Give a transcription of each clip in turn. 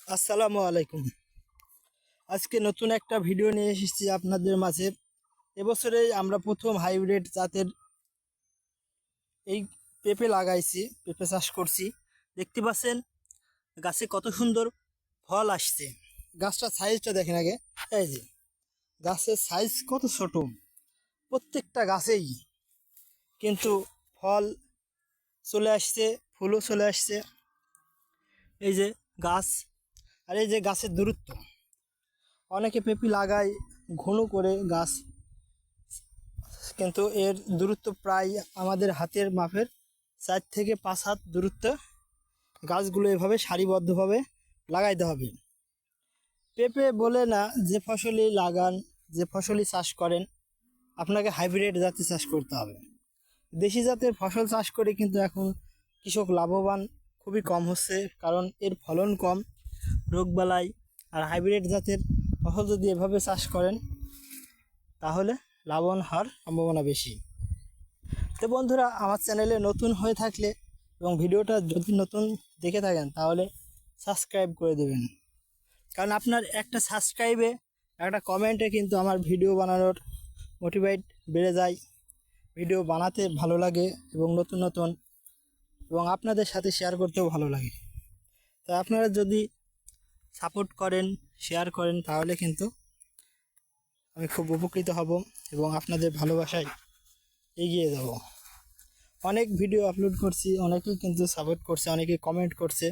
আসসালামু আলাইকুম। আজকে নতুন একটা ভিডিও নিয়ে এসেছি আপনাদের মাঝে। এবছরে আমরা প্রথম হাইব্রিড জাতের এই পেঁপে লাগাইছি, পেঁপে চাষ করছি। দেখতে পাচ্ছেন গাছে কত সুন্দর ফল আসছে। গাছটার সাইজটা দেখেন আগে। এই যে গাছের সাইজ কত ছোট, প্রত্যেকটা গাছেই কিন্তু ফল চলে আসছে, ফুলও চলে আসছে। এই যে গাছ, আর এই যে গাছের দূরত্ব, অনেকে পেঁপে লাগায় ঘন করে গাছ, কিন্তু এর দূরত্ব প্রায় আমাদের হাতের মাপের 4 থেকে 5 হাত দূরত্ব। গাছগুলো এভাবে সারিবদ্ধভাবে লাগাইতে হবে। পেঁপে বলে না, যে ফসলই লাগান, যে ফসলই চাষ করেন, আপনাকে হাইব্রিড জাতের চাষ করতে হবে। দেশি জাতের ফসল চাষ করে কিন্তু এখন কৃষক লাভবান খুবই কম হচ্ছে, কারণ এর ফলন কম, রোগবালাই। আর হাইব্রিড জাতের ফসল যদি এভাবে চাষ করেন তাহলে লাভবান হওয়ার সম্ভাবনা বেশি। তো বন্ধুরা, আমার চ্যানেলে নতুন হয়ে থাকলে এবং ভিডিওটা যদি নতুন দেখে থাকেন তাহলে সাবস্ক্রাইব করে দেবেন, কারণ আপনার একটা সাবস্ক্রাইবে, একটা কমেন্টে কিন্তু আমার ভিডিও বানানোর মোটিভেট বেড়ে যায়, ভিডিও বানাতে ভালো লাগে এবং নতুন নতুন এবং আপনাদের সাথে শেয়ার করতেও ভালো লাগে। তাই আপনারা যদি সাপোর্ট করেন, শেয়ার করেন, তাহলে কিন্তু আমি খুব উপকৃত হব এবং আপনাদের ভালোবাসায় এগিয়ে যাব। অনেক ভিডিও আপলোড করছি, অনেকেই কিন্তু সাপোর্ট করছে, অনেকেই কমেন্ট করছে,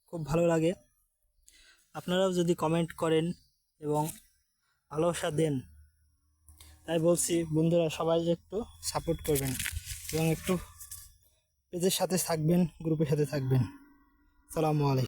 খুব ভালো লাগে। আপনারাও যদি কমেন্ট করেন এবং ভালোবাসা দেন, তাই বলছি বন্ধুরা, সবাই একটু সাপোর্ট করবেন এবং একটু পেজের সাথে থাকবেন, গ্রুপের সাথে থাকবেন। আসসালামু আলাইকুম।